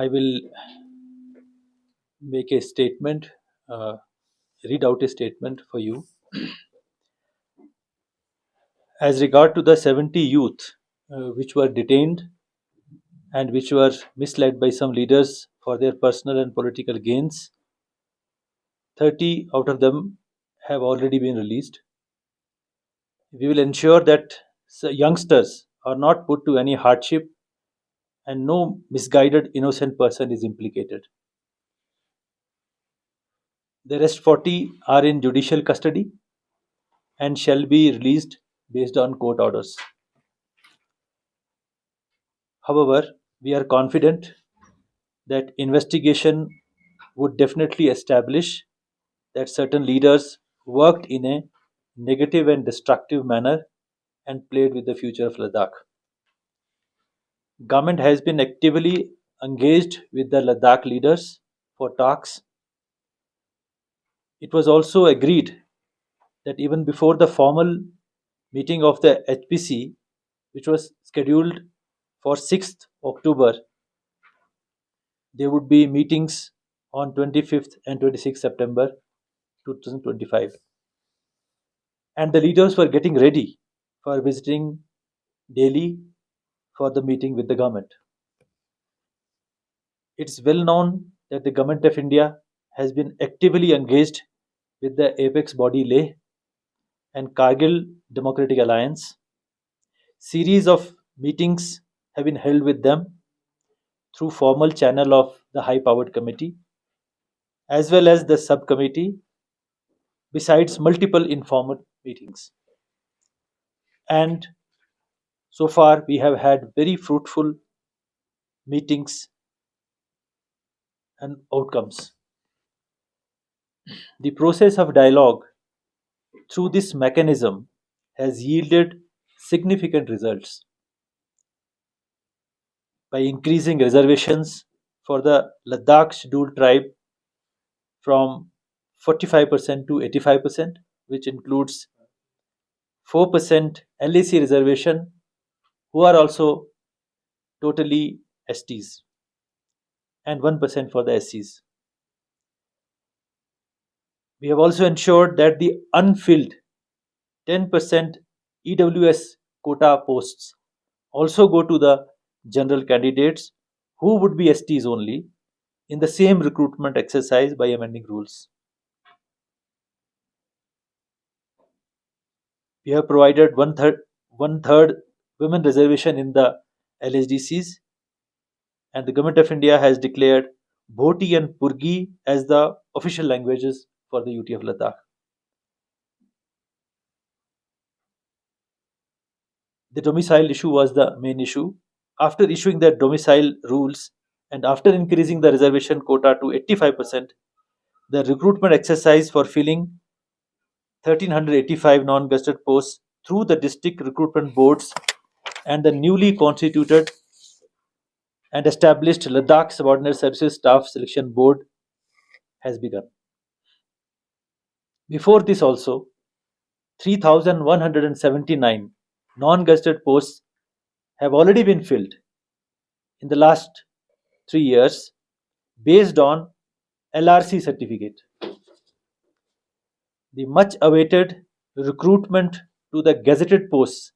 I will make a statement, uh, read out a statement for you. As regard to the 70 youth which were detained and which were misled by some leaders for their personal and political gains, 30 out of them have already been released. We will ensure that youngsters are not put to any hardship and no misguided innocent person is implicated. The rest 40 are in judicial custody and shall be released based on court orders. However, we are confident that investigation would definitely establish that certain leaders worked in a negative and destructive manner and played with the future of Ladakh. Government has been actively engaged with the Ladakh leaders for talks. It was also agreed that even before the formal meeting of the HPC, which was scheduled for 6th October, there would be meetings on 25th and 26th September 2025. And the leaders were getting ready for visiting Delhi for the meeting with the government. It's well known that the government of India has been actively engaged with the apex body Leh and Kargil Democratic Alliance. Series of meetings have been held with them through formal channel of the high powered committee as well as the subcommittee, besides multiple informal meetings. And so far we have had very fruitful meetings and outcomes. The process of dialogue through this mechanism has yielded significant results by increasing reservations for the Ladakh scheduled tribe from 45% to 85%, which includes 4% LAC reservation, who are also totally STs, and 1% for the SCs. We have also ensured that the unfilled 10% EWS quota posts also go to the general candidates who would be STs only in the same recruitment exercise by amending rules. We have provided one third women reservation in the LHDCs, and the government of India has declared Bhoti and Purgi as the official languages for the UT of Ladakh. The domicile issue was the main issue. After issuing the domicile rules and after increasing the reservation quota to 85%, the recruitment exercise for filling 1385 non-gazetted posts through the district recruitment boards and the newly constituted and established Ladakh Subordinate Services Staff Selection Board has begun. Before this also, 3,179 non-gazetted posts have already been filled in the last 3 years based on LRC certificate. The much awaited recruitment to the gazetted posts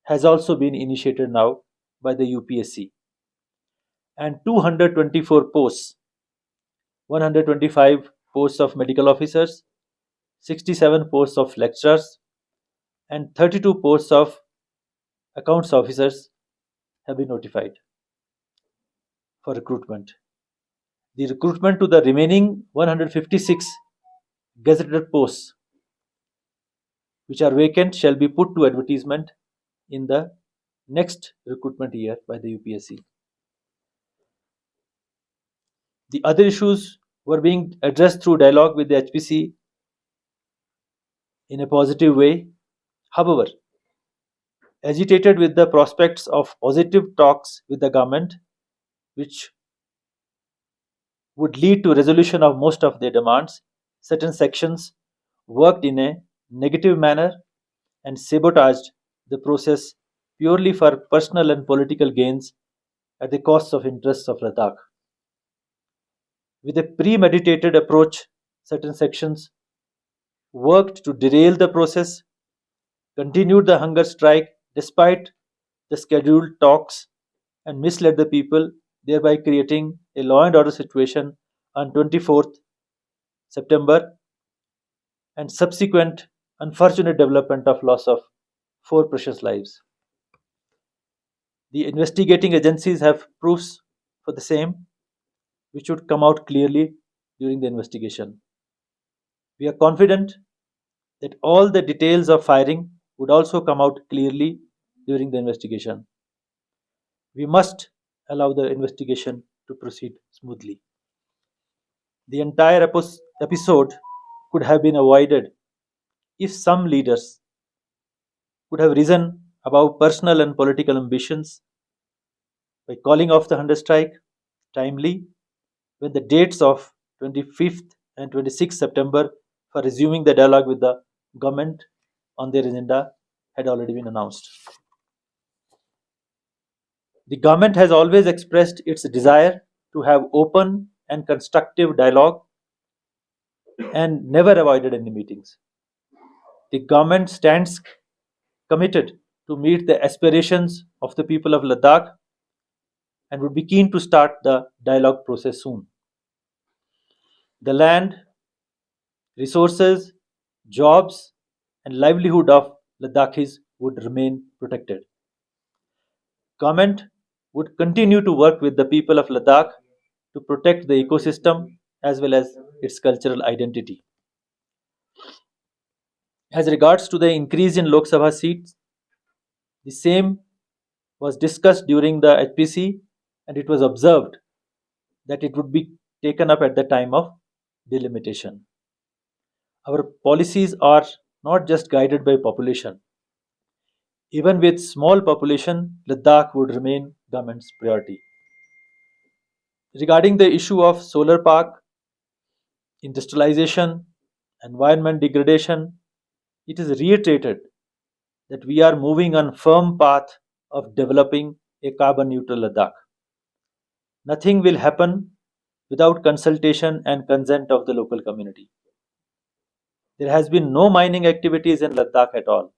has also been initiated now by the UPSC, and 224 posts, 125 posts of medical officers, 67 posts of lecturers, and 32 posts of accounts officers have been notified for recruitment. The recruitment to the remaining 156 gazetted posts which are vacant shall be put to advertisement in the next recruitment year by the UPSC. The other issues were being addressed through dialogue with the HPC in a positive way. However, agitated with the prospects of positive talks with the government, which would lead to resolution of most of their demands, certain sections worked in a negative manner and sabotaged the process purely for personal and political gains at the cost of interests of Ladakh. With a premeditated approach, certain sections worked to derail the process, continued the hunger strike despite the scheduled talks, and misled the people, thereby creating a law and order situation on 24th September and subsequent unfortunate development of loss of four precious lives. The investigating agencies have proofs for the same, which should come out clearly during the investigation. We are confident that all the details of firing would also come out clearly during the investigation. We must allow the investigation to proceed smoothly. The entire episode could have been avoided if some leaders could have risen above personal and political ambitions by calling off the hunger strike timely when the dates of 25th and 26th September for resuming the dialogue with the government on their agenda had already been announced. The government has always expressed its desire to have open and constructive dialogue and never avoided any meetings. The government stands committed to meet the aspirations of the people of Ladakh and would be keen to start the dialogue process soon. The land, resources, jobs, and livelihood of Ladakhis would remain protected. Government would continue to work with the people of Ladakh to protect the ecosystem as well as its cultural identity. As regards to the increase in Lok Sabha seats, the same was discussed during the HPC and it was observed that it would be taken up at the time of delimitation. Our policies are not just guided by population. Even with small population, Ladakh would remain government's priority. Regarding the issue of solar park, industrialization, environment degradation, it is reiterated that we are moving on firm path of developing a carbon neutral Ladakh. Nothing will happen without consultation and consent of the local community. There has been no mining activities in Ladakh at all.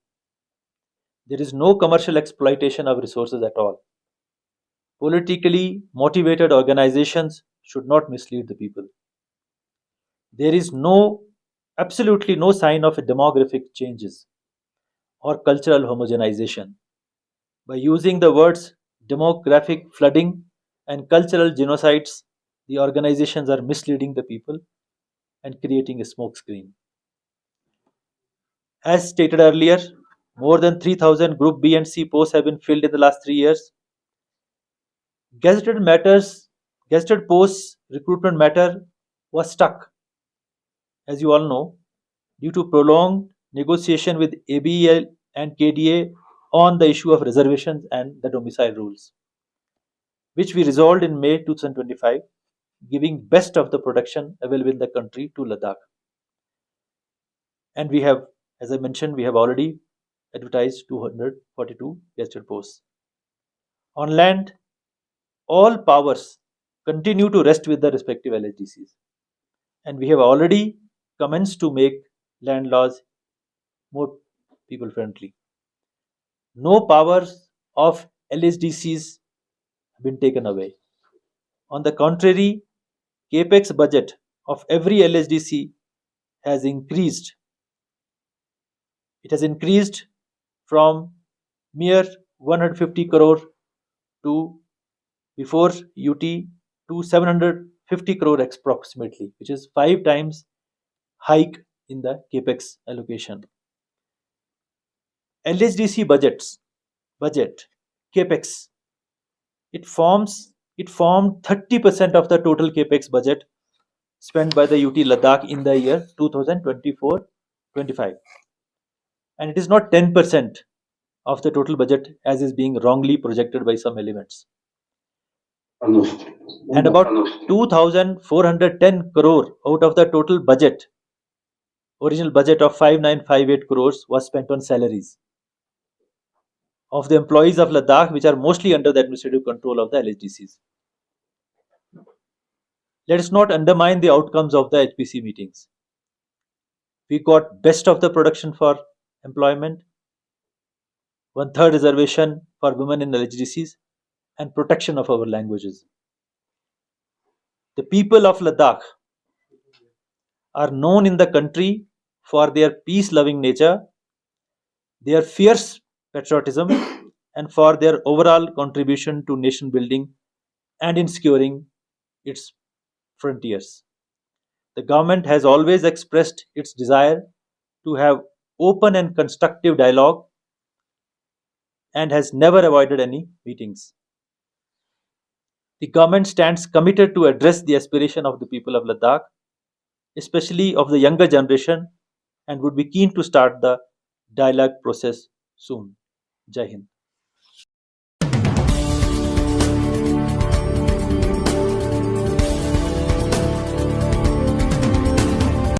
There is no commercial exploitation of resources at all. Politically motivated organizations should not mislead the people. There is absolutely no sign of demographic changes or cultural homogenization. By using the words demographic flooding and cultural genocides, the organizations are misleading the people and creating a smokescreen. As stated earlier, more than 3,000 Group B and C posts have been filled in the last 3 years. Gazetted matters, gazetted posts recruitment matter was stuck, as you all know, due to prolonged negotiation with ABEL and KDA on the issue of reservations and the domicile rules, which we resolved in May 2025, giving best of the production available in the country to Ladakh. And we have, as I mentioned, we have already advertised 242 gazetted posts. On land, all powers continue to rest with the respective LHDCs. And we have already commenced to make land laws more people friendly. No powers of LHDCs have been taken away. On the contrary, capex budget of every LHDC has increased. It has increased from mere 150 crore to before UT to 750 crore approximately, which is 5 times hike in the capex allocation. LHDC budget capex it formed 30% of the total capex budget spent by the UT Ladakh in the year 2024-25, and it is not 10% of the total budget as is being wrongly projected by some elements. And about 2,410 crore out of the total budget, original budget of 5,958 crores, was spent on salaries of the employees of Ladakh, which are mostly under the administrative control of the LHDCs. Let us not undermine the outcomes of the HPC meetings. We got best of the production for employment, one third reservation for women in LHDCs, and protection of our languages. The people of Ladakh are known in the country for their peace loving nature, their fierce patriotism, and for their overall contribution to nation building and in securing its frontiers. The government has always expressed its desire to have open and constructive dialogue and has never avoided any meetings. The government stands committed to address the aspiration of the people of Ladakh, especially of the younger generation, and would be keen to start the dialogue process soon. Jai Hind.